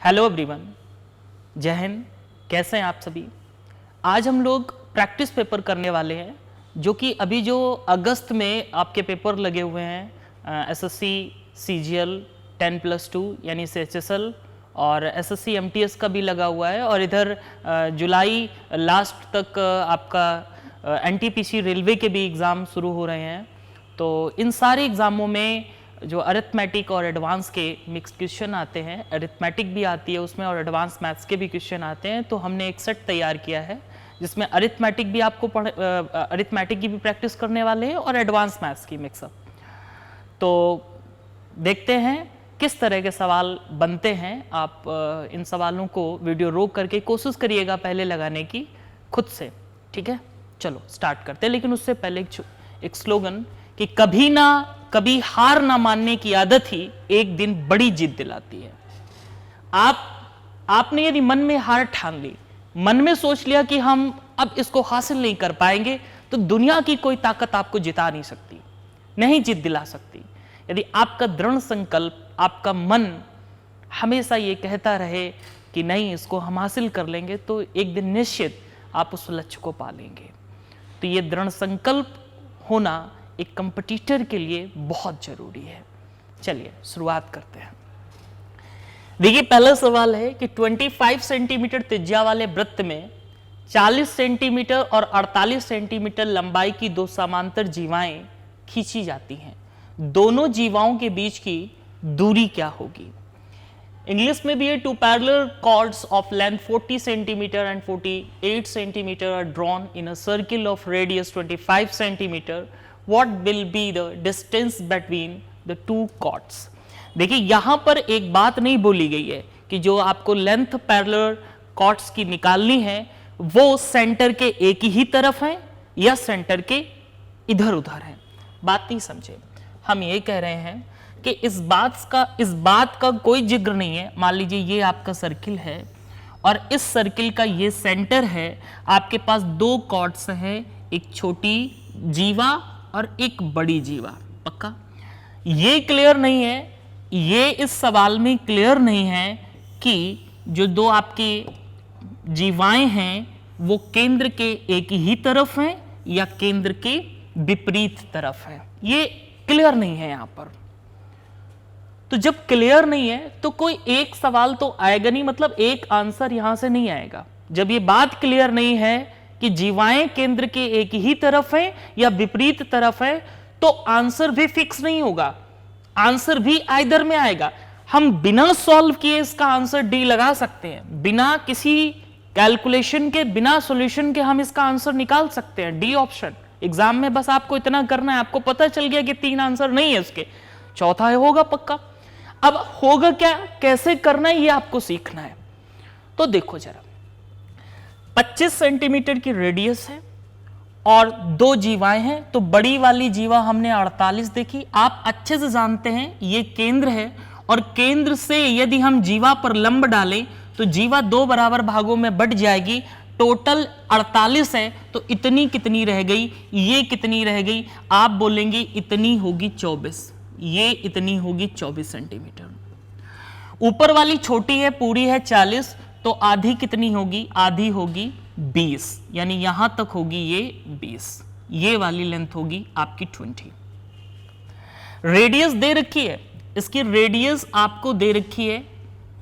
Hello everyone, जय हिंद। कैसे हैं आप सभी। आज हम लोग प्रैक्टिस पेपर करने वाले हैं, जो कि अभी जो अगस्त में आपके पेपर लगे हुए हैं एसएससी सीजीएल 10+2 यानी CHSL और एसएससी एमटीएस का भी लगा हुआ है, और इधर जुलाई लास्ट तक आपका एनटीपीसी रेलवे के भी एग्ज़ाम शुरू हो रहे हैं। तो इन सारे एग्ज़ामों में जो अरिथमेटिक और एडवांस के मिक्स क्वेश्चन आते हैं, अरिथमेटिक भी आती है उसमें और एडवांस मैथ्स के भी क्वेश्चन आते हैं। तो हमने एक सेट तैयार किया है जिसमें अरिथमेटिक भी आपको अरिथमेटिक की भी प्रैक्टिस करने वाले हैं और एडवांस मैथ्स की मिक्सअप। तो देखते हैं किस तरह के सवाल बनते हैं। आप इन सवालों को वीडियो रोक करके कोशिश करिएगा पहले लगाने की खुद से, ठीक है। चलो स्टार्ट करते हैं, लेकिन उससे पहले एक स्लोगन कि कभी हार ना मानने की आदत ही एक दिन बड़ी जीत दिलाती है। आपने यदि मन में हार ठान ली, मन में सोच लिया कि हम अब इसको हासिल नहीं कर पाएंगे, तो दुनिया की कोई ताकत आपको जिता नहीं सकती, नहीं जीत दिला सकती। यदि आपका दृढ़ संकल्प, आपका मन हमेशा ये कहता रहे कि नहीं इसको हम हासिल कर लेंगे, तो एक दिन निश्चित आप उस लक्ष्य को पा लेंगे। तो ये दृढ़ संकल्प होना एक कंपटीटर के लिए बहुत जरूरी है। चलिए शुरुआत करते हैं। देखिए पहला सवाल है कि 25 सेंटीमीटर त्रिज्या वाले वृत्त में 40 सेंटीमीटर और 48 सेंटीमीटर लंबाई की दो समांतर जीवाएं खींची जाती हैं। दोनों जीवाओं के बीच की दूरी क्या होगी। इंग्लिश में भी है, two parallel chords of length 40 centimetre and 48 centimetre are drawn in a circle of radius 25 centimetre. What will be the distance between the two chords? देखिए यहां पर एक बात नहीं बोली गई है कि जो आपको लेंथ पैरेलल कॉर्ड्स की निकालनी है वो सेंटर के एक ही तरफ है या सेंटर के इधर उधर है। बात नहीं समझे। हम ये कह रहे हैं कि इस बात का कोई जिक्र नहीं है। मान लीजिए ये आपका सर्किल है और इस सर्किल का ये सेंटर है। आपके पास दो कॉर्ड्स हैं, एक छोटी जीवा और एक बड़ी जीवा। पक्का ये क्लियर नहीं है, ये इस सवाल में क्लियर नहीं है कि जो दो आपकी जीवाएं हैं वो केंद्र के एक ही तरफ हैं या केंद्र के विपरीत तरफ है। ये क्लियर नहीं है यहां पर। तो जब क्लियर नहीं है तो कोई एक सवाल तो आएगा नहीं, मतलब एक आंसर यहां से नहीं आएगा। जब ये बात क्लियर नहीं है कि जीवाएं केंद्र के एक ही तरफ है या विपरीत तरफ है, तो आंसर भी फिक्स नहीं होगा, आंसर भी आइदर में आएगा। हम बिना सॉल्व किए इसका आंसर डी लगा सकते हैं, बिना किसी कैलकुलेशन के, बिना सॉल्यूशन के हम इसका आंसर निकाल सकते हैं। डी ऑप्शन एग्जाम में बस आपको इतना करना है, आपको पता चल गया कि 3 आंसर नहीं है उसके, चौथा है होगा पक्का। अब होगा क्या, कैसे करना है, ये आपको सीखना है। तो देखो जरा, 25 सेंटीमीटर की रेडियस है और दो जीवाएं हैं, तो बड़ी वाली जीवा हमने 48 देखी। आप अच्छे से जानते हैं ये केंद्र है, और केंद्र से यदि हम जीवा पर लंब डालें तो जीवा दो बराबर भागों में बट जाएगी। टोटल 48 है, तो इतनी कितनी रह गई, ये कितनी रह गई, आप बोलेंगे इतनी होगी 24, ये इतनी होगी 24 सेंटीमीटर। ऊपर वाली छोटी है, पूरी है 40, तो आधी कितनी होगी, आधी होगी 20, यानी यहां तक होगी ये 20, ये वाली लेंथ होगी आपकी 20। रेडियस दे रखी है, इसकी रेडियस आपको दे रखी है,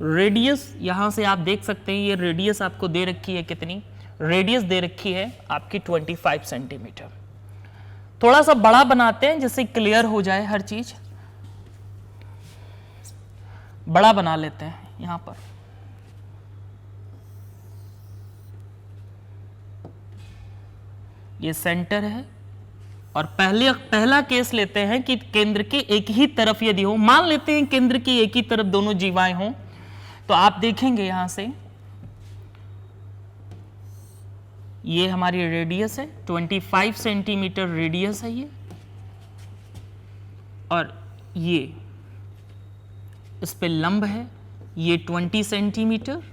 रेडियस यहां से आप देख सकते हैं, ये रेडियस आपको दे रखी है कितनी, रेडियस दे रखी है आपकी 25 सेंटीमीटर। थोड़ा सा बड़ा बनाते हैं जिससे क्लियर हो जाए हर चीज, बड़ा बना लेते हैं यहां पर। ये सेंटर है और पहला केस लेते हैं कि केंद्र के एक ही तरफ यदि हो, मान लेते हैं केंद्र की एक ही तरफ दोनों जीवाएं हों, तो आप देखेंगे यहां से ये हमारी रेडियस है, 25 सेंटीमीटर रेडियस है ये, और ये इस पे लंब है, ये 20 सेंटीमीटर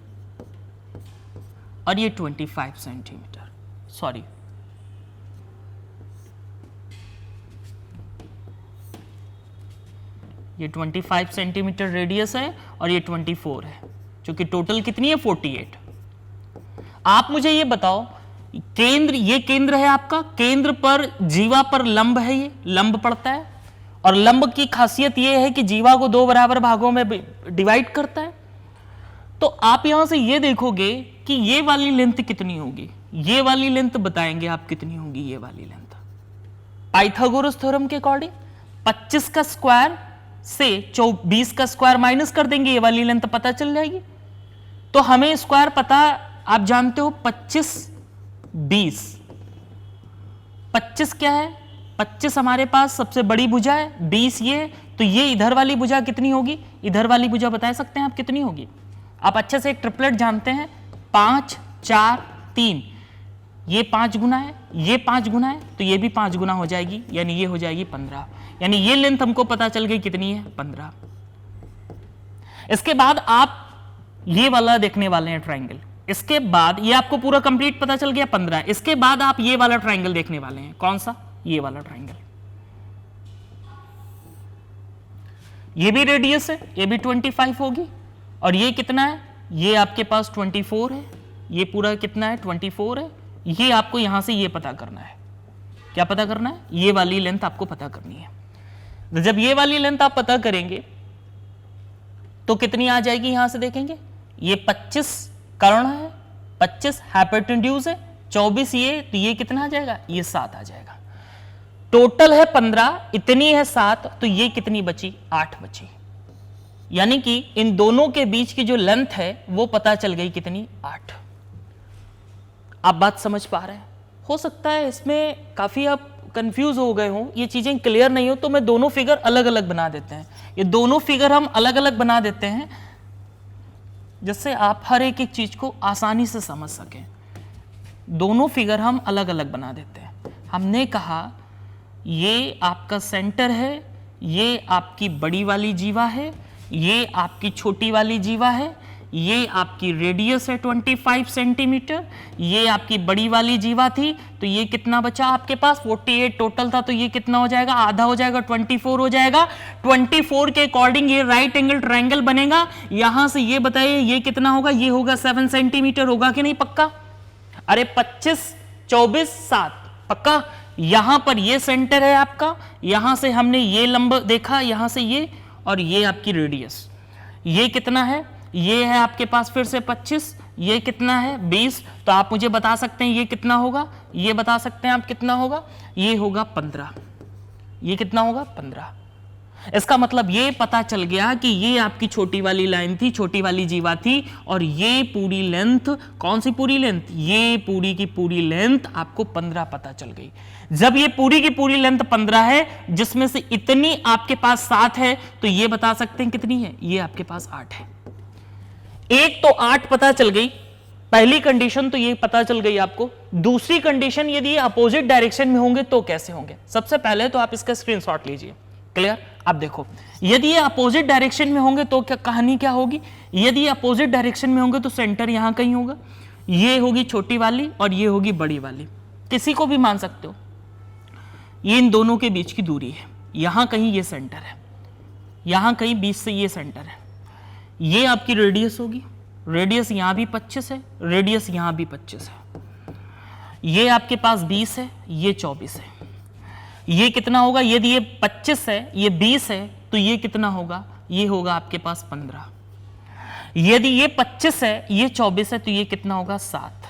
और ये 25 सेंटीमीटर, सॉरी ये 25 सेंटीमीटर रेडियस है और ये 24 है, क्योंकि टोटल कितनी है 48। आप मुझे ये बताओ, केंद्र, ये केंद्र है आपका, केंद्र पर जीवा पर लंब है, ये लंब पड़ता है, और लंब की खासियत ये है कि जीवा को 2 बराबर भागों में डिवाइड करता है। तो आप यहां से ये देखोगे कि ये वाली लेंथ कितनी होगी, ये वाली लेंथ बताएंगे आप कितनी होगी। ये वाली लेंथ पाइथागोरस थ्योरम के अकॉर्डिंग 25 का स्क्वायर से 20 का स्क्वायर माइनस कर देंगे, ये वाली लेंथ पता चल जाएगी। तो हमें स्क्वायर पता, आप जानते हो 25 20, 25 क्या है, 25 हमारे पास सबसे बड़ी भुजा है, 20 ये, तो ये इधर वाली भुजा कितनी होगी, इधर वाली भुजा बता सकते हैं आप कितनी होगी। आप अच्छे से एक ट्रिपलेट जानते हैं, 5 4 3, ये 5 गुना है, ये 5 गुना है, तो ये भी 5 गुना हो जाएगी, यानी ये हो जाएगी 15। यानी ये लेंथ हमको पता चल गई कितनी है, 15। इसके बाद आप ये वाला देखने वाले हैं ट्राइंगल। इसके बाद ये आपको पूरा कंप्लीट पता चल गया 15। इसके बाद आप ये वाला ट्राइंगल देखने वाले हैं। कौन सा, ये वाला ट्राइंगल। ये भी रेडियस है, ये भी 25 होगी, और ये कितना है, ये आपके पास 24 है, ये पूरा कितना है 24 है। ये आपको यहां से ये पता करना है, क्या पता करना है, ये वाली लेंथ आपको पता करनी है। जब ये वाली लेंथ आप पता करेंगे तो कितनी आ जाएगी, यहां से देखेंगे, ये 25 कर्ण है, 25 हाइपोटेन्यूज है, 24 ये, तो ये कितना आ जाएगा, ये 7 आ जाएगा। टोटल है 15, इतनी है 7, तो ये कितनी बची, 8 बची। यानी कि इन दोनों के बीच की जो लेंथ है वो पता चल गई कितनी, 8। आप बात समझ पा रहे हैं। हो सकता है इसमें काफी आप कंफ्यूज हो गए हो, ये चीजें क्लियर नहीं हो, तो मैं दोनों फिगर अलग अलग बना देते हैं। ये दोनों फिगर हम अलग अलग बना देते हैं जिससे आप हर एक एक चीज को आसानी से समझ सकें। दोनों फिगर हम अलग अलग बना देते हैं। हमने कहा ये आपका सेंटर है, ये आपकी बड़ी वाली जीवा है, ये आपकी छोटी वाली जीवा है, ये आपकी रेडियस है 25 सेंटीमीटर, ये आपकी बड़ी वाली जीवा थी, तो ये कितना बचा आपके पास, 48 टोटल था, तो ये कितना हो जाएगा, आधा हो जाएगा, 24 हो जाएगा। 24 के अकॉर्डिंग ये राइट एंगल ट्रायंगल बनेगा। यहां से ये बताइए ये कितना होगा, ये होगा 7 सेंटीमीटर, होगा कि नहीं, पक्का। अरे 25 24 7, पक्का। यहां पर ये सेंटर है आपका, यहां से हमने ये लंब देखा, यहां से ये, और ये आपकी रेडियस, ये कितना है, ये है आपके पास फिर से 25, ये कितना है 20, तो आप मुझे बता सकते हैं ये कितना होगा, ये बता सकते हैं आप कितना होगा, ये होगा 15। ये कितना होगा, 15। इसका मतलब ये पता चल गया कि ये आपकी छोटी वाली लाइन थी, छोटी वाली जीवा थी, और ये पूरी लेंथ, कौन सी पूरी लेंथ, ये पूरी की पूरी लेंथ आपको 15 पता चल गई। जब ये पूरी की पूरी लेंथ 15 है, जिसमें से इतनी आपके पास 7 है, तो ये बता सकते हैं कितनी है, ये आपके पास 8 है। एक तो 8 पता चल गई, पहली कंडीशन तो ये पता चल गई आपको। दूसरी कंडीशन, यदि ये अपोजिट डायरेक्शन में होंगे तो कैसे होंगे। सबसे पहले तो आप इसका स्क्रीनशॉट लीजिए, क्लियर। अब देखो, यदि ये अपोजिट डायरेक्शन में होंगे तो क्या कहानी क्या होगी, यदि ये अपोजिट डायरेक्शन में होंगे तो सेंटर यहां कहीं होगा, ये होगी छोटी वाली और ये होगी बड़ी वाली, किसी को भी मान सकते हो। ये इन दोनों के बीच की दूरी है, यहां कहीं ये सेंटर है, यहां कहीं बीच से ये सेंटर है, ये आपकी रेडियस होगी, रेडियस यहां भी 25 है, रेडियस यहां भी 25 है, ये आपके पास 20 है, ये 24 है। ये कितना होगा, यदि ये 25 है, ये 20 है, तो ये कितना होगा, ये होगा आपके पास 15। यदि ये 25 है, ये 24 है, तो ये कितना होगा 7।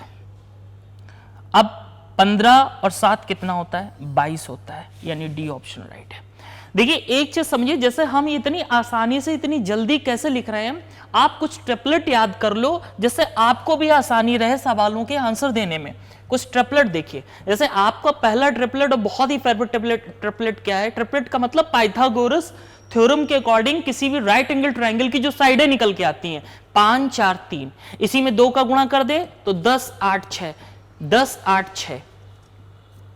अब 15 और 7 कितना होता है, 22 होता है, यानी डी ऑप्शन राइट है। देखिए एक चीज समझिए, जैसे हम इतनी आसानी से इतनी जल्दी कैसे लिख रहे हैं, आप कुछ ट्रिपलेट याद कर लो जिससे आपको भी आसानी रहे सवालों के आंसर देने में। कुछ ट्रिपलेट देखिए, जैसे आपका पहला ट्रिपलेट और बहुत ही फेवरेट ट्रिपलेट क्या है, ट्रिपलेट का मतलब पाइथागोरस थ्योरम के अकॉर्डिंग किसी भी राइट एंगल ट्रायंगल की जो साइडें निकल के आती हैं, 5 4 3, इसी में 2 का गुणा कर दे तो 10 8 6, 10 8 6।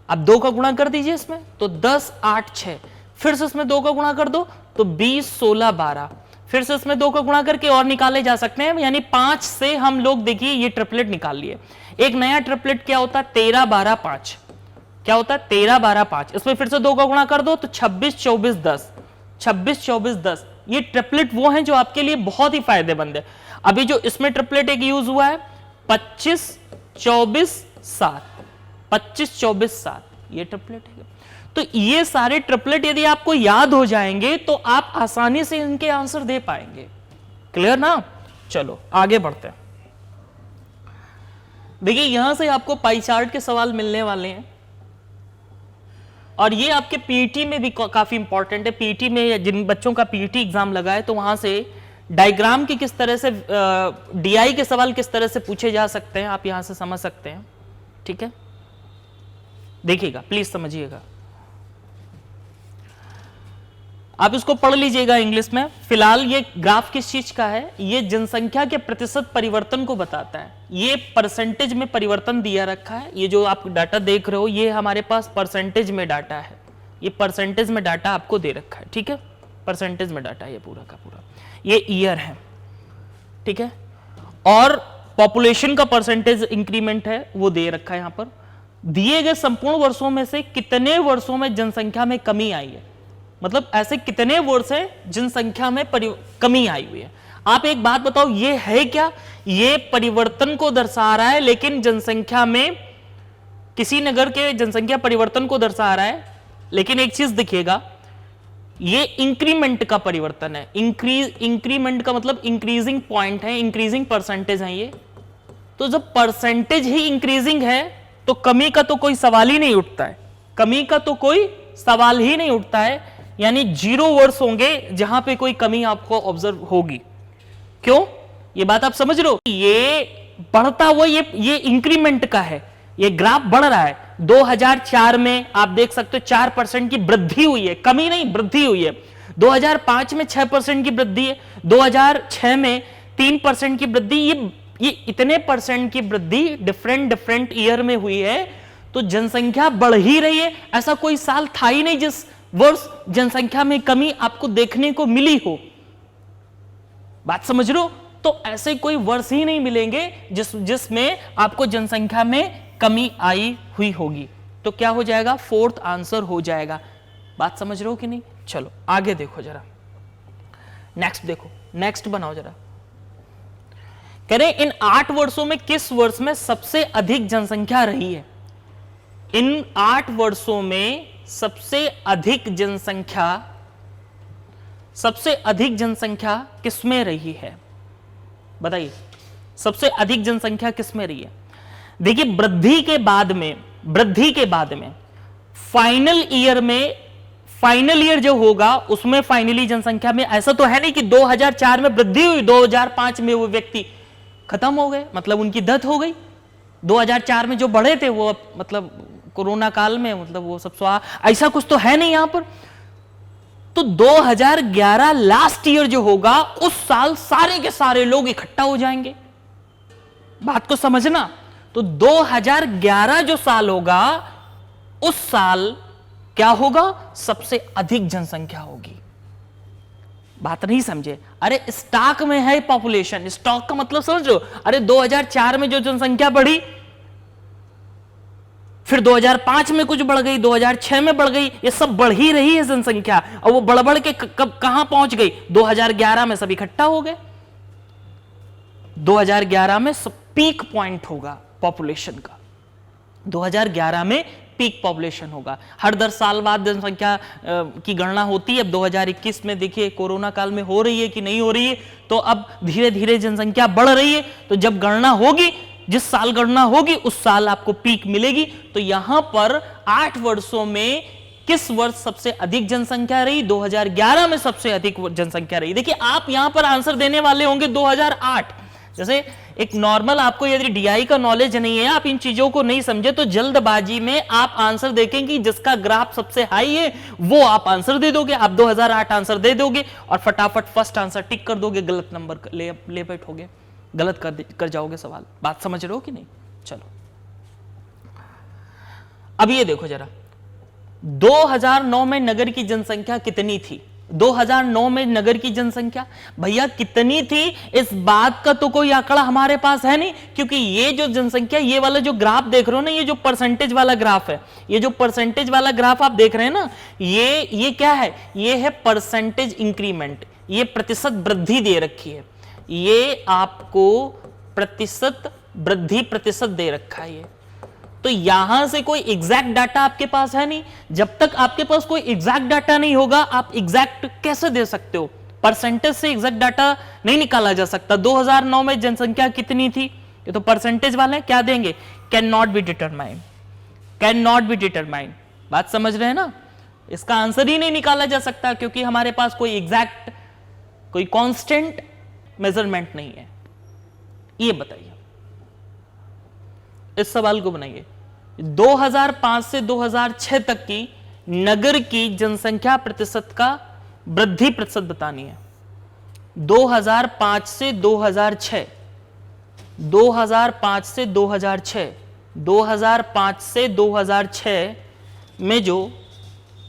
अब 2 का गुणा कर दीजिए इसमें तो 10 8 6, फिर से इसमें 2 का गुणा कर दो तो 20 16 12, फिर से इसमें 2 का गुणा करके और निकाले जा सकते हैं, यानी 5 से हम लोग देखिए ये ट्रिपलेट निकाल लिए। एक नया ट्रिपलेट क्या होता है, 13 12 5, क्या होता है 13 12 5, इसमें फिर से 2 का गुणा कर दो तो 26 24 10, 26 24 10। ये ट्रिपलेट वो हैं जो आपके लिए बहुत ही फायदेमंद है। अभी जो इसमें ट्रिपलेट एक यूज हुआ है 25 24 7, 25 24 7, ये ट्रिपलेट है। तो ये सारे ट्रिपलेट यदि आपको याद हो जाएंगे तो आप आसानी से इनके आंसर दे पाएंगे। क्लियर ना? चलो आगे बढ़ते हैं। देखिए यहां से आपको पाई चार्ट के सवाल मिलने वाले हैं और ये आपके पीटी में भी काफी इंपॉर्टेंट है। पीटी में जिन बच्चों का पीटी एग्जाम लगा है तो वहां से डायग्राम की किस तरह से डीआई के सवाल किस तरह से पूछे जा सकते हैं आप यहां से समझ सकते हैं। ठीक है, देखिएगा, प्लीज समझिएगा, आप इसको पढ़ लीजिएगा इंग्लिश में। फिलहाल ये ग्राफ किस चीज का है? ये जनसंख्या के प्रतिशत परिवर्तन को बताता है। ये परसेंटेज में परिवर्तन दिया रखा है। ये जो आप डाटा देख रहे हो ये हमारे पास परसेंटेज में डाटा है। ये परसेंटेज में डाटा आपको दे रखा है। ठीक है, परसेंटेज में डाटा ये पूरा का पूरा, ये ईयर है। ठीक है, और पॉपुलेशन का परसेंटेज इंक्रीमेंट है वो दे रखा है यहां पर। दिए गए संपूर्ण वर्षों में से कितने वर्षों में जनसंख्या में कमी आई है, मतलब ऐसे कितने वर्ष है जनसंख्या में कमी आई हुई है। आप एक बात बताओ, ये है क्या? ये परिवर्तन को दर्शा रहा है, लेकिन जनसंख्या में किसी नगर के जनसंख्या परिवर्तन को दर्शा रहा है, लेकिन एक चीज दिखेगा, ये इंक्रीमेंट का परिवर्तन है। इंक्रीमेंट का मतलब इंक्रीजिंग पॉइंट है, इंक्रीजिंग परसेंटेज है ये। तो जब परसेंटेज ही इंक्रीजिंग है तो कमी का तो कोई सवाल ही नहीं उठता है। कमी का तो कोई सवाल ही नहीं उठता है, यानी 0 वर्ष होंगे जहां पे कोई कमी आपको ऑब्जर्व होगी। क्यों? ये बात आप समझ रहे हो? ये बढ़ता हुआ ये इंक्रीमेंट का है, ये ग्राफ बढ़ रहा है। 2004 में आप देख सकते हो 4% की वृद्धि हुई है, कमी नहीं वृद्धि हुई है। 2005 में 6% की वृद्धि है, 2006 में 3% की वृद्धि। ये इतने परसेंट की वृद्धि डिफरेंट ईयर में हुई है, तो जनसंख्या बढ़ ही रही है। ऐसा कोई साल था ही नहीं जिस वर्ष जनसंख्या में कमी आपको देखने को मिली हो। बात समझ रहे हो? तो ऐसे कोई वर्ष ही नहीं मिलेंगे जिसमें आपको जनसंख्या में कमी आई हुई होगी। तो क्या हो जाएगा? फोर्थ आंसर हो जाएगा। बात समझ रहे हो कि नहीं? चलो आगे देखो जरा, नेक्स्ट देखो, नेक्स्ट बनाओ जरा। कह रहे इन 8 वर्षों में किस वर्ष में सबसे अधिक जनसंख्या रही है? इन 8 वर्षों में सबसे अधिक जनसंख्या किसमें रही है? बताइए, सबसे अधिक जनसंख्या किसमें रही है? देखिए वृद्धि के बाद में फाइनल ईयर जो होगा उसमें फाइनली जनसंख्या में ऐसा तो है नहीं कि 2004 में वृद्धि हुई, 2005 में वो व्यक्ति खत्म हो गए, मतलब उनकी डेथ हो गई। 2004 में जो बढ़े थे वो मतलब कोरोना काल में मतलब वो सब ऐसा कुछ तो है नहीं यहां पर। तो 2011 लास्ट ईयर जो होगा उस साल सारे के सारे लोग इकट्ठा हो जाएंगे। बात को समझना। तो 2011 जो साल होगा उस साल क्या होगा? सबसे अधिक जनसंख्या होगी। बात नहीं समझे? अरे स्टॉक में है पॉपुलेशन, स्टॉक का मतलब समझ लो। अरे 2004 में जो जनसंख्या बढ़ी, फिर 2005 में कुछ बढ़ गई, 2006 में बढ़ गई, ये सब बढ़ ही रही है जनसंख्या। और वो बढ़ के कब कहां पहुंच गई? 2011 में सब इकट्ठा हो गए। 2011 में सब पीक पॉइंट होगा पॉपुलेशन का। 2011 में पीक पॉपुलेशन होगा। हर 10 साल बाद जनसंख्या की गणना होती है। अब 2021 में देखिए कोरोना काल में हो रही है कि नहीं हो रही है, तो अब धीरे धीरे जनसंख्या बढ़ रही है। तो जब गणना होगी, जिस साल गणना होगी उस साल आपको पीक मिलेगी। तो यहां पर 8 वर्षों में किस वर्ष सबसे अधिक जनसंख्या रही? 2011 में सबसे अधिक जनसंख्या रही। देखिए आप यहां पर आंसर देने वाले होंगे 2008। जैसे एक नॉर्मल, आपको यदि डीआई का नॉलेज नहीं है, आप इन चीजों को नहीं समझे, तो जल्दबाजी में आप आंसर देखेंगे जिसका ग्राफ सबसे हाई है वो आप आंसर दे दोगे। आप 2008 आंसर दे दोगे और फटाफट फर्स्ट आंसर टिक कर दोगे, गलत नंबर ले बैठोगे, गलत कर जाओगे सवाल। बात समझ रहे हो कि नहीं? चलो अब ये देखो जरा, 2009 में नगर की जनसंख्या कितनी थी? 2009 में नगर की जनसंख्या भैया कितनी थी, इस बात का तो कोई आंकड़ा हमारे पास है नहीं, क्योंकि ये जो जनसंख्या, ये वाला जो ग्राफ देख रहे हो ना, ये जो परसेंटेज वाला ग्राफ है, ये जो परसेंटेज वाला ग्राफ आप देख रहे हैं ना, ये क्या है? ये है परसेंटेज इंक्रीमेंट, ये प्रतिशत वृद्धि दे रखी है। ये आपको प्रतिशत वृद्धि प्रतिशत दे रखा है ये। तो यहां से कोई एग्जैक्ट डाटा आपके पास है नहीं। जब तक आपके पास कोई एग्जैक्ट डाटा नहीं होगा, आप एग्जैक्ट कैसे दे सकते हो? परसेंटेज से एग्जैक्ट डाटा नहीं निकाला जा सकता। 2009 में जनसंख्या कितनी थी, ये तो परसेंटेज वाले हैं, क्या देंगे? Can not be determine, can not be determine. बात समझ रहे हैं ना? इसका आंसर ही नहीं निकाला जा सकता क्योंकि हमारे पास कोई एग्जैक्ट, कोई कांस्टेंट मेजरमेंट नहीं है। ये बताइए, इस सवाल को बनाइए। 2005 से 2006 तक की नगर की जनसंख्या प्रतिशत का वृद्धि प्रतिशत बतानी है। 2005 से 2006, 2005 से 2006, 2005 से 2006 में जो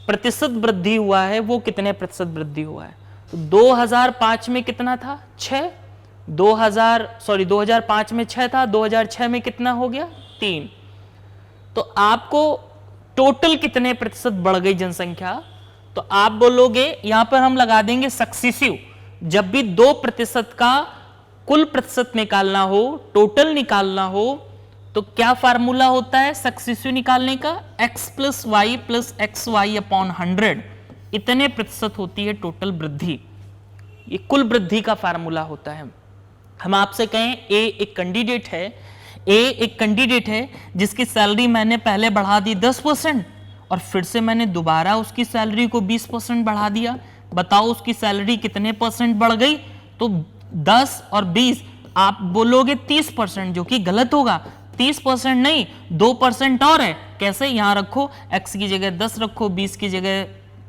प्रतिशत वृद्धि हुआ है वो कितने प्रतिशत वृद्धि हुआ है? तो 2005 में कितना था? 6। 2005 में 6 था, 2006 में कितना हो गया? 3। तो आपको टोटल कितने प्रतिशत बढ़ गई जनसंख्या? तो आप बोलोगे, यहां पर हम लगा देंगे सक्सेसिव। जब भी 2% का कुल प्रतिशत निकालना हो, टोटल निकालना हो, तो क्या फार्मूला होता है सक्सेसिव निकालने का? x plus y plus x y upon 100, इतने प्रतिशत होती है टोटल वृद्धि। ये कुल वृद्धि का फार्मूला होता है। हम आपसे कहें ए एक कैंडिडेट है, ए एक कैंडिडेट है जिसकी सैलरी मैंने पहले बढ़ा दी 10% और फिर से मैंने दोबारा उसकी सैलरी को 20% बढ़ा दिया। बताओ उसकी सैलरी कितने परसेंट बढ़ गई? तो 10 और 20, आप बोलोगे 30%, जो कि गलत होगा। 30% नहीं, 2% और है। कैसे? यहां रखो, x की जगह 10 रखो, 20 की जगह,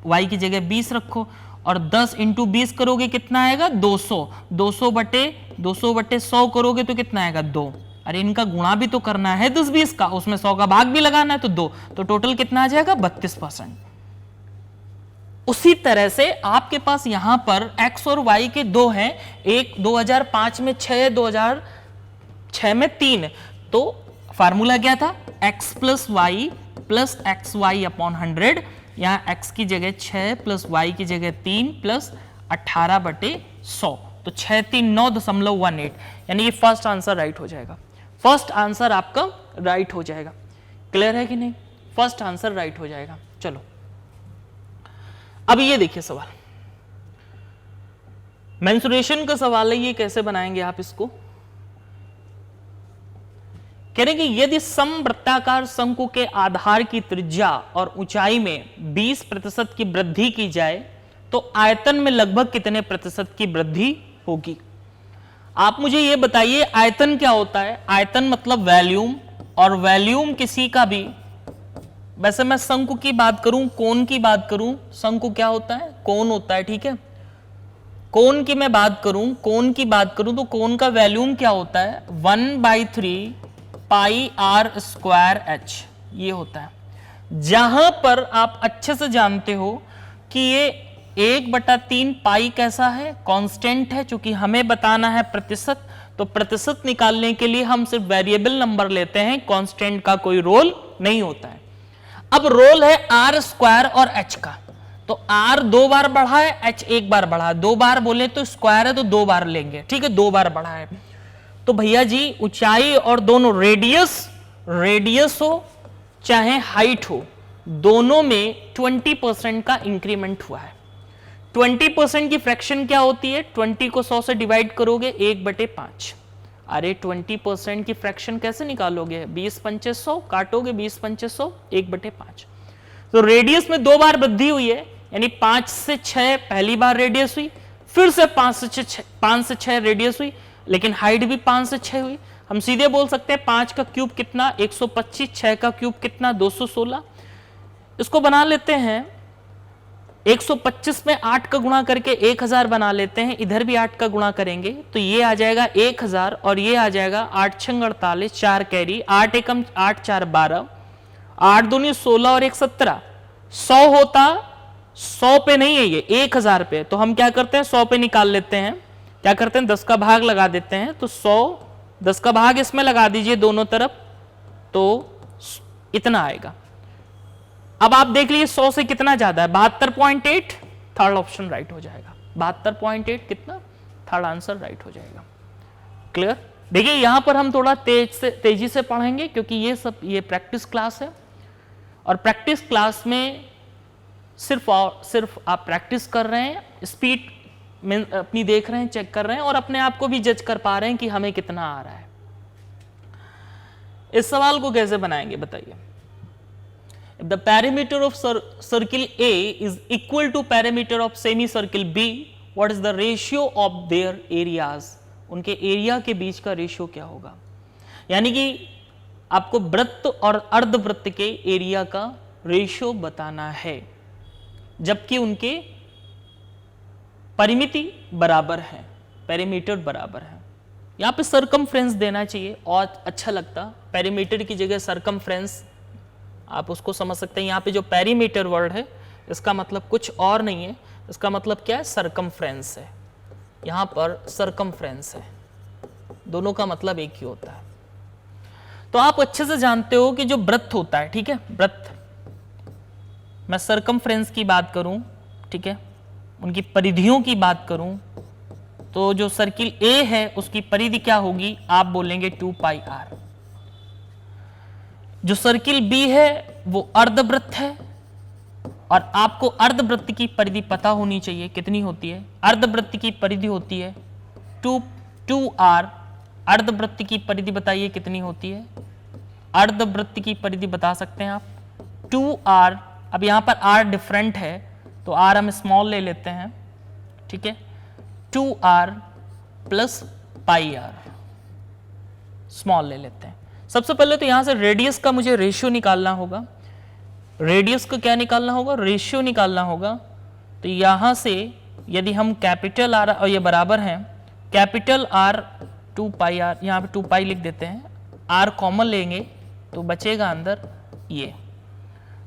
y की जगह 20 रखो, और 10 इंटू 20 करोगे कितना आएगा? 200। 200 बटे 100 करोगे तो कितना आएगा? 2। अरे इनका गुणा भी तो करना है 10-20 का, उसमें 100 का भाग भी लगाना है, तो 2। तो टोटल कितना आ जाएगा? 32%। उसी तरह से आपके पास यहां पर x और y के 2 हैं, एक 2005 में 6, 2006 में 3। तो फार्मूला क्या था? x plus y plus x y upon 100। यहां x की जगह 6 प्लस y की जगह 3 प्लस 18/100। तो 6 3 9.18, यानी ये फर्स्ट आंसर राइट हो जाएगा। फर्स्ट आंसर आपका राइट हो जाएगा। क्लियर है कि नहीं? फर्स्ट आंसर राइट हो जाएगा। चलो अब ये देखिए सवाल, मेंसुरेशन का सवाल है। ये कैसे बनाएंगे आप इसको? कह रहे कि यदि समवृत्ताकार शंकु के आधार की त्रिज्या और ऊंचाई में 20% की वृद्धि की जाए तो आयतन में लगभग कितने प्रतिशत की वृद्धि होगी? आप मुझे यह बताइए, आयतन क्या होता है? आयतन मतलब वॉल्यूम, और वॉल्यूम किसी का भी, वैसे मैं शंकु की बात करूं, कोन की बात करूं, शंकु क्या होता है? कोन होता है, ठीक है। कोन की मैं बात करूं, कोन की बात करूं तो कोन का वॉल्यूम क्या होता है? 1/3 पाई आर स्क्वायर एच, ये होता है। जहां पर आप अच्छे से जानते हो कि ये 1/3 पाई कैसा है? कांस्टेंट है। चूंकि हमें बताना है प्रतिशत, तो प्रतिशत निकालने के लिए हम सिर्फ वेरिएबल नंबर लेते हैं, कांस्टेंट का कोई रोल नहीं होता है। अब रोल है आर स्क्वायर और एच का, तो आर 2 बार बढ़ा है, एच 1 बार बढ़ा है। 2 बार बोले तो स्क्वायर है तो 2 बार लेंगे, ठीक है। 2 बार बढ़ा है तो भैया जी ऊंचाई और दोनों रेडियस हो चाहे हाइट हो, दोनों में 20% का इंक्रीमेंट हुआ है। 20% की फ्रैक्शन क्या होती है? 20 को 100 से डिवाइड करोगे 1/5। अरे 20% की फ्रैक्शन कैसे निकालोगे? 20 पंचे 100, काटोगे 20 पंचे 100, 1/5। तो रेडियस में 2 बार वृद्धि हुई है, यानी 5 से 6 पहली बार रेडियस हुई, फिर से 5 से 6 रेडियस हुई, लेकिन हाइट भी 5 से 6 हुई। हम सीधे बोल सकते हैं 5 का क्यूब कितना? 125। 6 का क्यूब कितना? 216। इसको बना लेते हैं 125 में 8 का गुणा करके 1000 बना लेते हैं। इधर भी 8 का गुणा करेंगे तो ये आ जाएगा 1000 और ये आ जाएगा 8 6 48, 4 कैरी, 8 एकम 8 4 12, 8 दूनी 16 और 1 17। 100 होता, 100 पे नहीं है ये, 1000 पे। तो हम क्या करते हैं? 100 पे निकाल लेते हैं। क्या करते हैं? 10 का भाग लगा देते हैं। तो 100, 10 का भाग इसमें लगा दीजिए दोनों तरफ, तो इतना आएगा। अब आप देख लीजिए 100 से कितना ज्यादा है? 72.8। थर्ड ऑप्शन राइट हो जाएगा। 72.8 कितना? थर्ड आंसर राइट हो जाएगा। क्लियर? देखिए यहां पर हम थोड़ा तेजी से पढ़ेंगे क्योंकि ये प्रैक्टिस क्लास है, और प्रैक्टिस क्लास में सिर्फ आप प्रैक्टिस कर रहे हैं, स्पीड में अपनी देख रहे हैं, चेक कर रहे हैं, और अपने आप को भी जज कर पा रहे हैं कि हमें कितना आ रहा है। इस सवाल को कैसे बनाएंगे बताइए। If the perimeter of circle A is equal to perimeter of semicircle B, what is the ratio of their areas? उनके एरिया के बीच का रेशियो क्या होगा? यानी कि आपको वृत्त और अर्धवृत्त के एरिया का रेशियो बताना है, जबकि उनके परिमिति बराबर है, पेरीमीटर बराबर है। यहां पे सरकमफ्रेंस देना चाहिए और अच्छा लगता, पेरीमीटर की जगह सरकमफ्रेंस आप उसको समझ सकते हैं। यहाँ पे जो पेरीमीटर वर्ड है इसका मतलब कुछ और नहीं है, इसका मतलब क्या है, सरकमफ्रेंस है। यहाँ पर सरकमफ्रेंस है, दोनों का मतलब एक ही होता है। तो आप अच्छे से जानते हो कि जो वृत्त होता है, ठीक है, वृत्त, मैं सरकमफ्रेंस की बात करूं, ठीक है, उनकी परिधियों की बात करूं, तो जो सर्किल ए है उसकी परिधि क्या होगी, आप बोलेंगे 2πr। जो सर्किल बी है वो अर्धवृत्त है, और आपको अर्धवृत्त की परिधि पता होनी चाहिए कितनी होती है। अर्धवृत्त की परिधि होती है 2r। अर्धवृत्त की परिधि बताइए कितनी होती है, अर्धवृत्त की परिधि बता सकते हैं आप 2r। अब यहां पर r डिफरेंट है तो r हम स्मॉल ले लेते हैं, ठीक है, 2r प्लस πr स्मॉल ले लेते हैं। सबसे पहले तो यहां से रेडियस का मुझे रेशियो निकालना होगा। रेडियस को क्या निकालना होगा, रेशियो निकालना होगा। तो यहां से यदि हम कैपिटल आर, और ये बराबर है कैपिटल आर 2πr, यहां पे 2π लिख देते हैं, r कॉमन लेंगे तो बचेगा अंदर ये।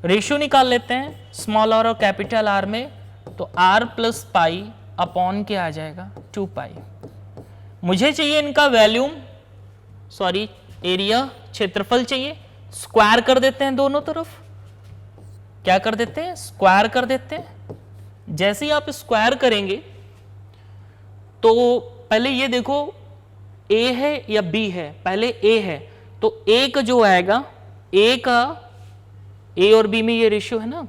रेशियो निकाल लेते हैं स्मॉल और कैपिटल आर में, तो r प्लस पाई अपॉन क्या आ जाएगा 2π। मुझे चाहिए इनका वॉल्यूम, सॉरी एरिया, क्षेत्रफल चाहिए। स्क्वायर कर देते हैं दोनों तरफ, क्या कर देते हैं, स्क्वायर कर देते हैं। जैसे ही आप स्क्वायर करेंगे तो पहले ये देखो a है या b है, पहले a है तो a का जो आएगा, a और b में ये रेशियो है ना,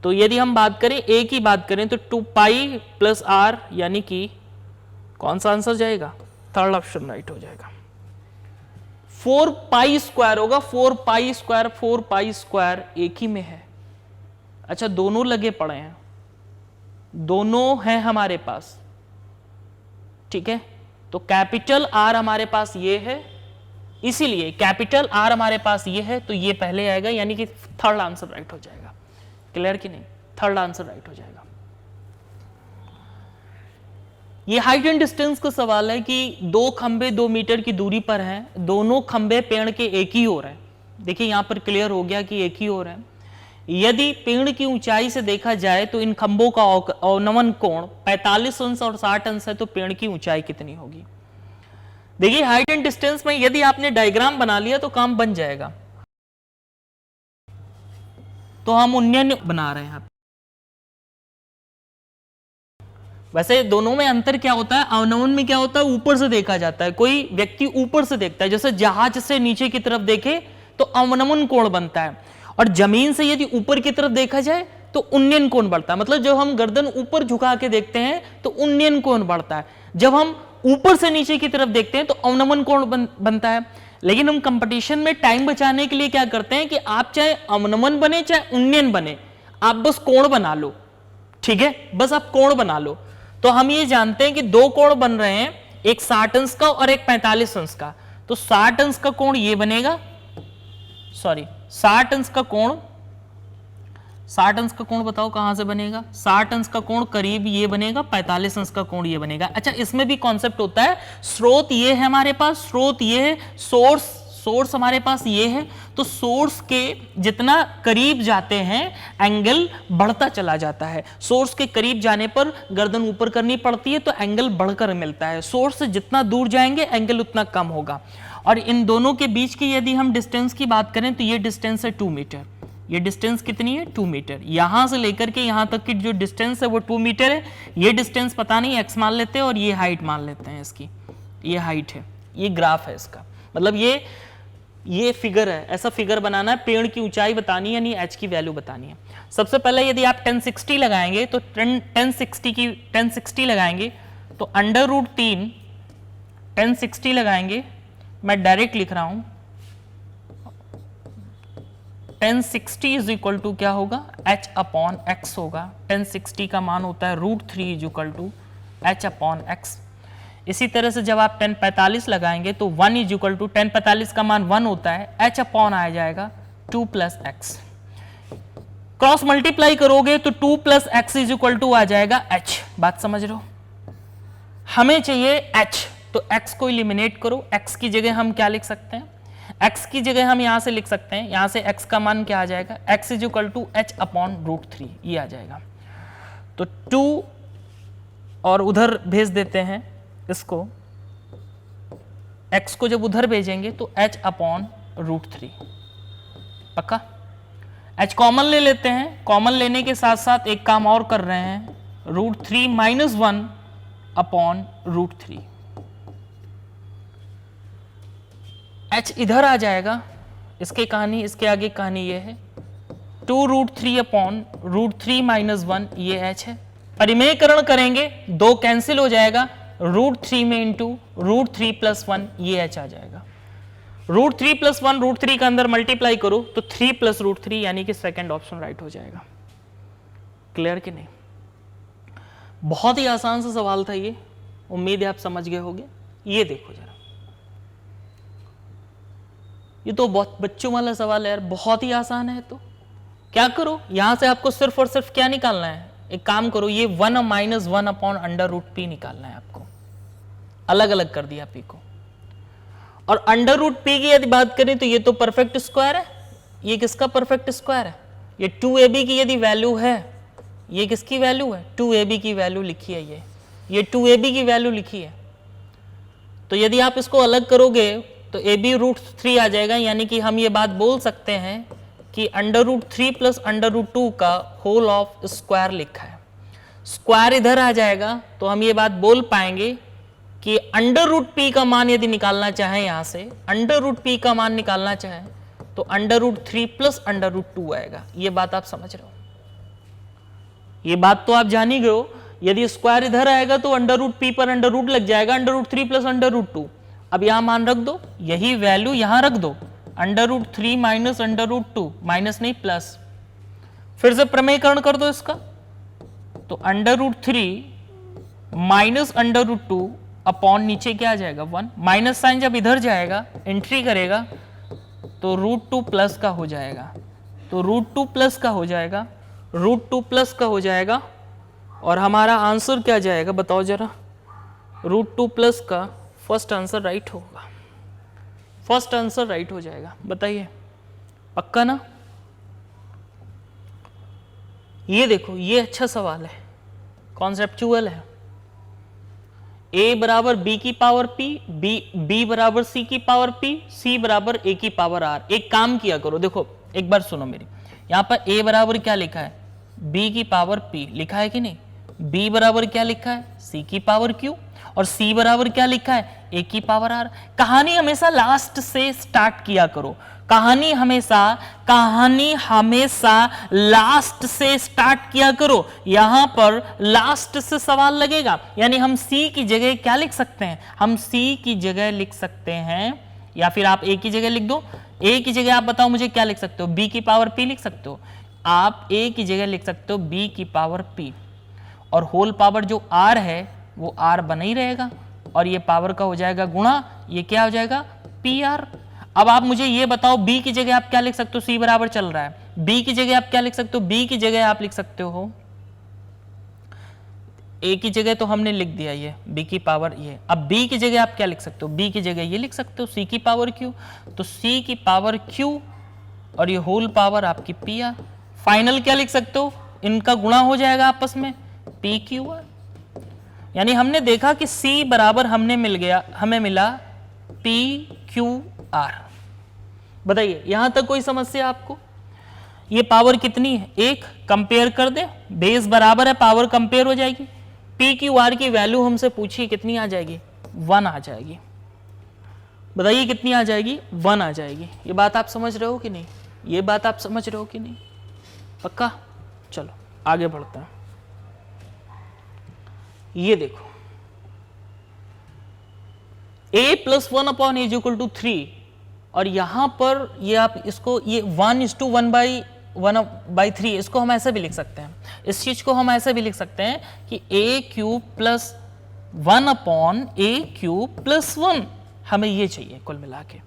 तो यदि हम बात करें a की बात करें तो 2π प्लस r, यानी कि कौन सा आंसर जाएगा, थर्ड ऑप्शन राइट हो जाएगा। 4π स्क्वायर होगा, 4π स्क्वायर, 4π स्क्वायर एक ही में है। अच्छा दोनों लगे पड़े हैं, दोनों हैं हमारे पास, ठीक है, तो कैपिटल R हमारे पास ये है, इसीलिए कैपिटल R हमारे पास ये है तो ये पहले आएगा, यानी कि थर्ड आंसर राइट हो जाएगा। क्लियर कि नहीं, थर्ड आंसर राइट हो जाएगा। ये हाइट एंड डिस्टेंस का सवाल है कि दो खंबे 2 मीटर की दूरी पर हैं, दोनों खंबे पेड़ के एक ही ओर हैं। देखिए यहां पर क्लियर हो गया कि एक ही ओर है। यदि पेड़ की ऊंचाई से देखा जाए तो इन खंभों का अवनमन कोण 45 अंश और 60 अंश है, तो पेड़ की ऊंचाई कितनी होगी। देखिए हाइट एंड डिस्टेंस में यदि आपने डायग्राम बना लिया तो काम बन जाएगा। तो हम उन्नयन बना रहे हैं। वैसे दोनों में अंतर क्या होता है, अवनमन में क्या होता है, ऊपर से देखा जाता है, कोई व्यक्ति ऊपर से देखता है, जैसे जहाज से नीचे की तरफ देखे तो अवनमन कोण बनता है, और जमीन से यदि ऊपर की तरफ देखा जाए तो उन्नयन कोण बढ़ता है। मतलब जब हम गर्दन ऊपर झुका के देखते हैं तो उन्नयन कोण बढ़ता है, जब हम ऊपर से नीचे की तरफ देखते हैं तो अवनमन कोण बनता है। लेकिन हम कंपटीशन में टाइम बचाने के लिए क्या करते हैं कि आप चाहे अवनमन बने चाहे उन्नयन बने, आप बस कोण बना लो, ठीक है, बस आप कोण बना लो। तो हम ये जानते हैं कि दो कोण बन रहे हैं, एक 60 अंश का और एक 45 अंश का। तो 60 अंश का कोण ये बनेगा, सॉरी 60 अंश का कोण, 60 अंश का कोण बताओ कहां से बनेगा, 60 अंश का कोण करीब ये बनेगा, 45 अंश का कोण ये बनेगा। अच्छा इसमें भी कॉन्सेप्ट होता है, स्रोत ये है हमारे पास, स्रोत ये है, सोर्स हमारे पास ये है, तो सोर्स के जितना करीब जाते हैं एंगल बढ़ता चला जाता है। सोर्स के करीब जाने पर गर्दन ऊपर करनी पड़ती है तो एंगल बढ़कर मिलता है, सोर्स से जितना दूर जाएंगे एंगल उतना कम होगा। और इन दोनों के बीच की यदि हम डिस्टेंस की बात करें तो ये डिस्टेंस है 2 मीटर, ये डिस्टेंस कितनी है 2 मीटर, यहां से लेकर के यहां तक की जो डिस्टेंस है वो 2 मीटर है। ये डिस्टेंस पता नहीं x मान लेते हैं और ये हाइट मान लेते हैं इसकी, ये हाइट है, ये ग्राफ है इसका। मतलब ये फिगर है, ऐसा फिगर बनाना है, पेड़ की ऊंचाई बतानी है यानी h की वैल्यू बतानी है। सबसे पहले यदि आप 1060 लगाएंगे तो 1060 लगाएंगे तो √3 1060 लगाएंगे, मैं डायरेक्ट लिख रहा हूं 1060 इज इक्वल टू क्या होगा h/x होगा। 1060 का मान होता है √3 इज इक्वल टू h/x। इसी तरह से जब आप 1045 लगाएंगे तो 1 इज इक्वल टू 1045 का मान 1 होता है, h/ आ जाएगा 2 + x। क्रॉस मल्टीप्लाई करोगे तो 2 + x इज इक्वल टू आ जाएगा h। बात समझ रहे हो? हमें चाहिए h, तो x को एलिमिनेट करो। x की जगह हम क्या लिख सकते हैं? x की जगह हम यहां से लिख सकते हैं, यहां से x का मान क्या आ जाएगा, x is equal to h/√3 ये आ जाएगा। तो 2 और उधर भेज देते हैं इसको, x को जब उधर भेजेंगे तो h/√3 पक्का। h कॉमन ले लेते हैं, कॉमन लेने के साथ साथ एक काम और कर रहे हैं, √3 - 1/√3 h इधर आ जाएगा। इसके आगे कहानी ये है 2√3/√3 - 1 ये h है। परिमेयकरण करेंगे 2 कैंसिल हो जाएगा, √3 में इंटू √3 + 1 ये h आ जाएगा। √3 + 1 √3 का अंदर मल्टीप्लाई करो तो 3 + √3 यानी कि सेकंड ऑप्शन राइट हो जाएगा। क्लियर कि नहीं? बहुत ही आसान सा सवाल था ये, उम्मीद है आप समझ गए होंगे। ये देखो जरा, ये तो बहुत बच्चों वाला सवाल है यार, बहुत ही आसान है। तो क्या करो, यहां से आपको सिर्फ और सिर्फ क्या निकालना है, एक काम करो, ये 1 - 1/√p निकालना है आपको। अलग अलग कर दिया p को। और √p की यदि बात करें तो ये तो परफेक्ट स्क्वायर है। ये किसका परफेक्ट स्क्वायर है? ये 2ab की यदि वैल्यू है, ये किसकी वैल्यू है? 2ab की वैल्यू लिखी है, ये 2ab की वैल्यू लिखी है। तो यदि आप इसको अलग करोगे तो ab √3 आ जाएगा, यानी कि हम ये बात बोल सकते हैं कि √3 + √2 का होल ऑफ स्क्वायर लिखा है। स्क्वायर इधर आ जाएगा तो हम ये बात बोल पाएंगे कि √p का मान यदि निकालना चाहें, यहां से √p का मान निकालना चाहें तो √3 + √2 आएगा। ये बात आप समझ रहे हो? ये बात तो आप जान ही गए हो। यदि स्क्वायर इधर आएगा तो √p पर √ लग जाएगा, √3 + √2। अब यहां मान रख दो, यही वैल्यू यहां रख दो, √3 - √2 माइनस नहीं प्लस। फिर से प्रमेयकरण कर दो इसका, तो √3 - √2 अपॉन नीचे क्या आ जाएगा 1। माइनस साइन जब इधर जाएगा, एंट्री करेगा तो √2 प्लस का हो जाएगा, तो √2 प्लस का हो जाएगा, √2 प्लस का हो जाएगा। और हमारा आंसर क्या जाएगा बताओ जरा? √2 प्लस का फर्स्ट आंसर राइट होगा, फर्स्ट आंसर राइट हो जाएगा। बताइए पक्का ना? ये देखो, ये अच्छा सवाल है, कॉन्सेप्चुअल है। a बराबर b की पावर p, b बराबर c की पावर p, c बराबर a की पावर r। एक काम किया करो, देखो एक बार सुनो मेरी, यहां पर a बराबर क्या लिखा है, b की पावर p लिखा है कि नहीं, b बराबर क्या लिखा है, c की पावर q, और c बराबर क्या लिखा है, a की पावर r। कहानी हमेशा लास्ट से स्टार्ट किया करो, कहानी हमेशा लास्ट से स्टार्ट किया करो। यहां पर लास्ट से सवाल लगेगा, यानी हम c की जगह क्या लिख सकते हैं, हम c की जगह लिख सकते हैं, या फिर आप a की जगह लिख दो। a की जगह आप बताओ मुझे क्या लिख सकते हो, b की पावर p लिख सकते हो। आप a की जगह लिख सकते हो b की पावर p, और होल पावर जो r है वो r बना ही रहेगा, और ये पावर का हो जाएगा गुणा, ये क्या हो जाएगा pr। अब आप मुझे ये बताओ, b की जगह आप क्या लिख सकते हो, c बराबर चल रहा है, b की जगह आप क्या लिख सकते हो, b की जगह आप लिख सकते हो, a की जगह तो हमने लिख दिया ये b की पावर ये। अब b की जगह आप क्या लिख सकते हो, b की जगह ये लिख सकते हो c की पावर q, तो c की पावर q और ये होल पावर आपकी pr। फाइनल क्या लिख सकते हो, इनका गुणा हो जाएगा आपस में pqr। यानी हमने देखा कि c बराबर हमें मिला pqr। बताइए यहां तक कोई समस्या आपको? ये पावर कितनी है, एक, कंपेयर कर दे, बेस बराबर है, पावर कंपेयर हो जाएगी। पी क्यू आर की वैल्यू हमसे पूछिए कितनी आ जाएगी, 1 आ जाएगी। बताइए कितनी आ जाएगी, 1 आ जाएगी। ये बात आप समझ रहे हो कि नहीं, ये बात आप समझ रहे हो कि नहीं, पक्का? चलो आगे बढ़ते हैं। ये देखो a plus 1 upon is equal to 3, और यहां पर ये आप इसको ये 1:1/3, इसको हम ऐसे भी लिख सकते हैं, इस चीज को हम ऐसे भी लिख सकते हैं कि a cube plus 1 upon a cube plus 1, हमें ये चाहिए कुल मिला के।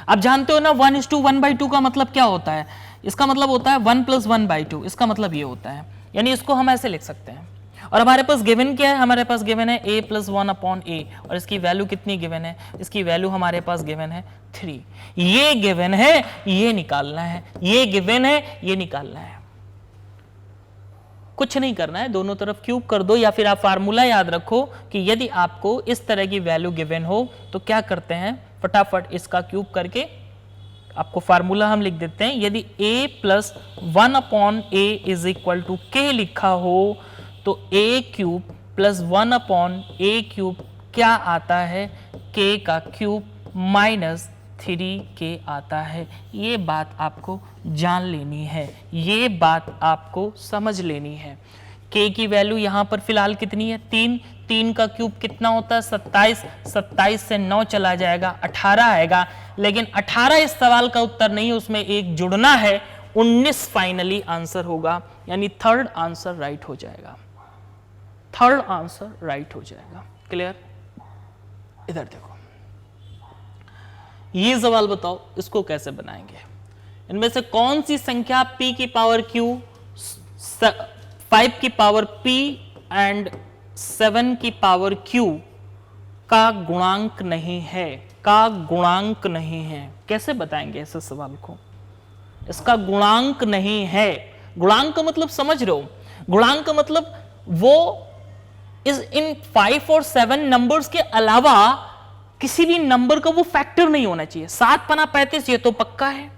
आप जानते हो ना 1:1/2 का मतलब क्या होता है, इसका मतलब होता है 1 + 1/2, इसका मतलब ये होता है, यानी इसको हम ऐसे लिख सकते हैं। और हमारे पास गिवन क्या है, हमारे पास गिवन है a + 1 अपॉन a, और इसकी वैल्यू कितनी गिवन है, इसकी वैल्यू हमारे पास गिवन है 3। ये गिवन है, ये निकालना है, ये गिवन है, ये निकालना है। कुछ नहीं करना है, दोनों तरफ क्यूब कर दो, या फिर आप फार्मूला याद रखो कि यदि आपको इस तरह की वैल्यू गिवन हो तो क्या करते हैं, फटाफट इसका क्यूब करके आपको फार्मूला हम लिख देते हैं। यदि a + 1 upon a is equal to k लिखा हो तो a cube plus 1 upon a cube क्या आता है, k का क्यूब माइनस 3k आता है। ये बात आपको जान लेनी है, ये बात आपको समझ लेनी है। k की वैल्यू यहां पर फिलहाल कितनी है, 3, 3 का क्यूब कितना होता है 27, 27 से 9 चला जाएगा 18 आएगा, लेकिन 18 इस सवाल का उत्तर नहीं, उसमें एक जुड़ना है, 19 फाइनली आंसर होगा, यानी थर्ड आंसर राइट हो जाएगा, थर्ड आंसर राइट हो जाएगा। क्लियर? इधर देखो, ये सवाल बताओ इसको कैसे बनाएंगे। इनमें से कौन सी संख्या p की पावर q, 5 की पावर p एंड 7 की पावर q का गुणांक नहीं है, का गुणांक नहीं है। कैसे बताएंगे ऐसे सवाल को, इसका गुणांक नहीं है। गुणांक का मतलब समझ रहे हो, गुणांक का मतलब वो इस इन 5 और 7 नंबर्स के अलावा किसी भी नंबर का वो फैक्टर नहीं होना चाहिए। 7 पना 35 ये तो पक्का है,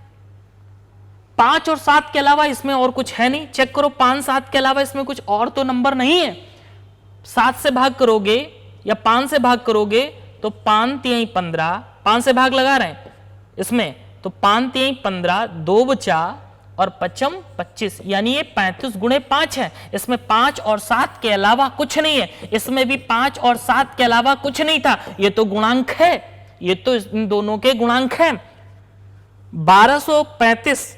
5 और 7 के अलावा इसमें और कुछ है नहीं। चेक करो 5 7 के अलावा इसमें कुछ और तो नंबर नहीं है। 7 से भाग करोगे या 5 से भाग करोगे तो 5 3 15, 5 से भाग लगा रहे हैं इसमें, तो 5 3 15, 2 बचा और 5 25, यानी ये 35 गुणे 5 है। इसमें 5 और 7 के अलावा कुछ नहीं है, इसमें भी 5 और 7 के अलावा कुछ नहीं था। ये तो गुणांक है, ये तो इन दोनों के गुणांक है। 1235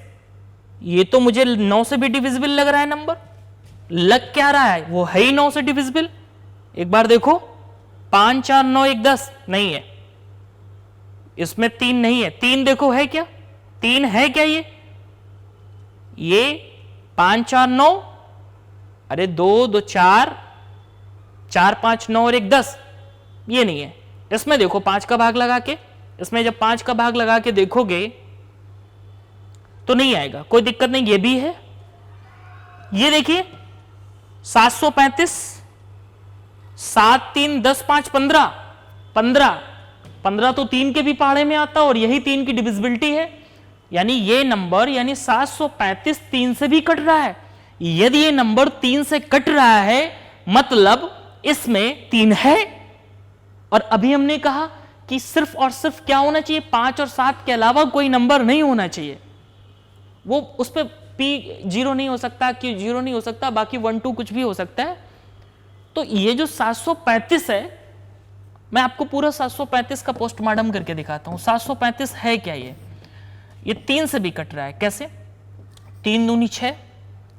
ये तो मुझे 9 से भी डिविजिबल लग रहा है नंबर, लग क्या रहा है, वो है ही 9 से डिविजिबल। एक बार देखो 5 4 9 1 10 नहीं है, इसमें 3 नहीं है, 3 देखो है क्या, 3 है क्या, ये 5 4 9, अरे 2 2 4, 4 5 9 और 1 10, ये नहीं है। इसमें देखो 5 का भाग लगा के, इसमें जब 5 का भाग लगा के देखोगे तो नहीं आएगा, कोई दिक्कत नहीं, ये भी है। ये देखिए 735, 7 3 10 5 15, 15 तो 3 के भी पहाड़े में आता और यही 3 की डिविजिबिलिटी है, यानी ये नंबर यानी 735 3 से भी कट रहा है। यदि ये नंबर 3 से कट रहा है मतलब इसमें 3 है। और अभी हमने कहा कि सिर्फ और सिर्फ क्या होना चाहिए, 5 और 7 के अलावा कोई नंबर नहीं होना चाहिए। वो उस पर p 0 नहीं हो सकता, q 0 नहीं हो सकता, बाकी 1 2 कुछ भी हो सकता है। तो ये जो 735 है, मैं आपको पूरा 735 का पोस्टमार्टम करके दिखाता हूं। 735 है क्या, ये 3 से भी कट रहा है। कैसे, 3 दूनी 6,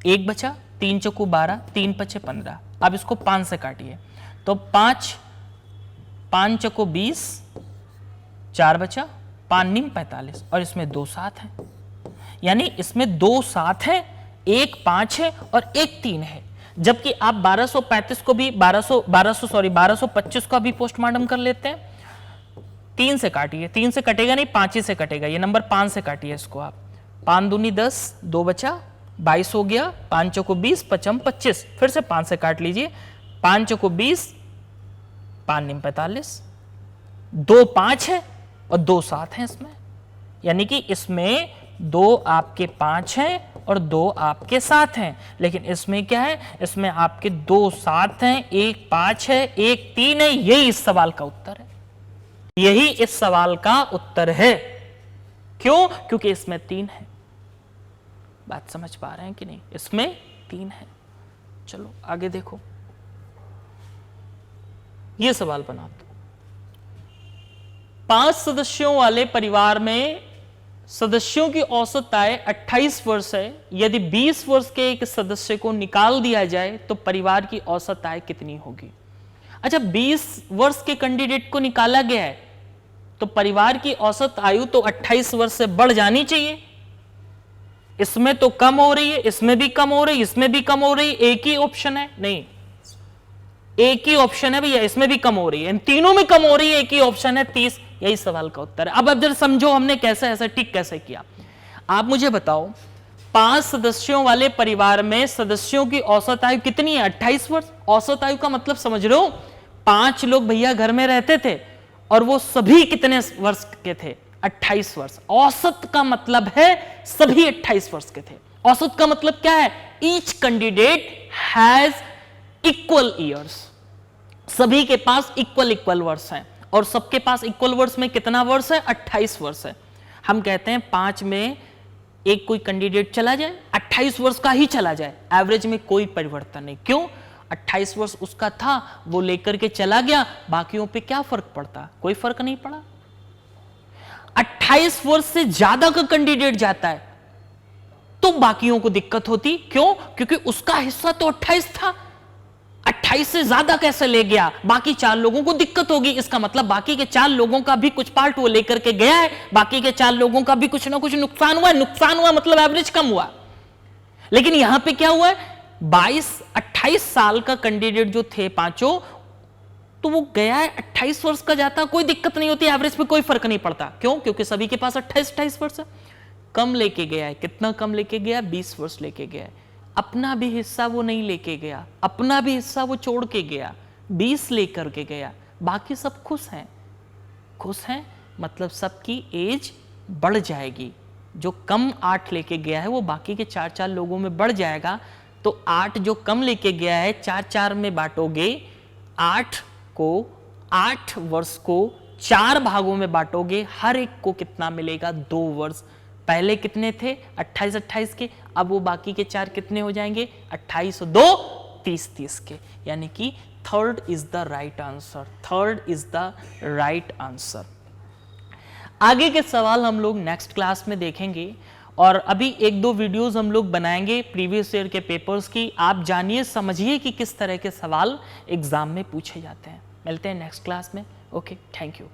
1 बचा, 3 चौको 12, 3 पचे 15। अब इसको 5 से काटिए तो 5 5 चौको 20, 4 बचा, 5 नीम 45 और इसमें 2 7 है, यानी इसमें 2 7 है, 1 5 है और 1 3 है। जबकि आप 1235 को भी 1225 का भी पोस्टमार्टम कर लेते हैं। 3 से काटिए, 3 से कटेगा नहीं, 5 ही से कटेगा। ये नंबर 5 से काटिए इसको आप, 5 दूनी 10, 2 बचा, 22 हो गया, 5 चौको 20, 5 25, फिर से 5 से काट लीजिए, 5 चौको 20, 5 नीम 45, 2 5 है और 2 7 है इसमें, यानी कि इसमें 2 आपके 5 हैं और 2 आपके 7 हैं, लेकिन इसमें क्या है, इसमें आपके 2 7 हैं, 1 5 है, 1 3 है। यही इस सवाल का उत्तर है, यही इस सवाल का उत्तर है। क्यों? क्योंकि इसमें 3 है। बात समझ पा रहे हैं कि नहीं? इसमें 3 है। चलो आगे देखो, यह सवाल बना दो। 5 सदस्यों वाले परिवार में सदस्यों की औसत आय 28 वर्ष है। यदि 20 वर्ष के एक सदस्य को निकाल दिया जाए तो परिवार की औसत आय कितनी होगी? अच्छा, 20 वर्ष के कैंडिडेट को निकाला गया है तो परिवार की औसत आयु तो 28 वर्ष से बढ़ जानी चाहिए। इसमें तो कम हो रही है, इसमें भी कम हो रही है, इसमें भी कम हो रही है। एक ही ऑप्शन है? नहीं, एक ही ऑप्शन है भैया, इसमें भी कम हो रही है, इन तीनों में कम हो रही है, एक ही ऑप्शन है 30। यही सवाल का उत्तर है। अब जरा समझो हमने कैसे ऐसे टिक कैसे किया। आप मुझे बताओ, 5 सदस्यों वाले परिवार में सदस्यों की औसत आयु कितनी है? 28 वर्ष। औसत आयु का मतलब समझ रहे हो? 5 लोग भैया घर में रहते थे और वो सभी कितने वर्ष के थे? 28 वर्ष। औसत का मतलब है सभी 28 वर्ष के थे। औसत का मतलब क्या है? Each candidate has equal years. सभी के पास इक्वल वर्ष हैं और सबके पास इक्वल वर्ष में कितना वर्ष है? 28 वर्ष है। हम कहते हैं 5 में एक कोई कैंडिडेट चला जाए, 28 वर्ष का ही चला जाए, एवरेज में कोई परिवर्तन नहीं। क्यों? 28 वर्ष उसका था, वो लेकर के चला गया, बाकियों पे क्या फर्क पड़ता? कोई फर्क नहीं पड़ा। 28 वर्ष से ज्यादा का कैंडिडेट जाता है तो बाकियों को दिक्कत होती। क्यों? क्योंकि उसका हिस्सा तो 28 था, 28 से ज्यादा कैसे ले गया? बाकी 4 लोगों को दिक्कत होगी। इसका मतलब बाकी के 4 लोगों का भी कुछ पार्ट वो लेकर के गया है, बाकी के 4 लोगों का भी कुछ ना कुछ नुकसान हुआ। नुकसान हुआ मतलब एवरेज कम हुआ। लेकिन यहां पे क्या हुआ है? 28 साल का कैंडिडेट जो थे पांचों, तो वो गया है 28 वर्ष का जाता, कोई दिक्कत नहीं होती, एवरेज पे कोई फर्क नहीं पड़ता। क्यों? क्योंकि सभी के पास 28 वर्ष है। कम लेके गया है, कितना कम लेके गया? 20 वर्ष लेके गया है। अपना भी हिस्सा वो नहीं लेके गया, अपना भी हिस्सा वो छोड़ के गया, 20 लेकर के गया। बाकी सब खुश हैं। खुश हैं मतलब सबकी एज बढ़ जाएगी। जो कम 8 लेके गया है वो बाकी के 4 लोगों में बढ़ जाएगा। तो 8 जो कम लेके गया है 4 में बांटोगे, 8 वर्ष को 4 भागों में बांटोगे, हर एक को कितना मिलेगा? 2 वर्ष। पहले कितने थे? 28 के, अब वो बाकी के 4 कितने हो जाएंगे? 28 और 2 30 के। यानी कि third is the right answer. Third is the right answer. आगे के सवाल हम लोग नेक्स्ट क्लास में देखेंगे और अभी 1-2 वीडियोस हम लोग बनाएंगे प्रीवियस ईयर के पेपर्स की। आप जानिए, समझिए कि किस तरह के सवाल एग्जाम में पूछे जाते हैं। मिलते हैं नेक्स्ट क्लास में। Okay, thank you.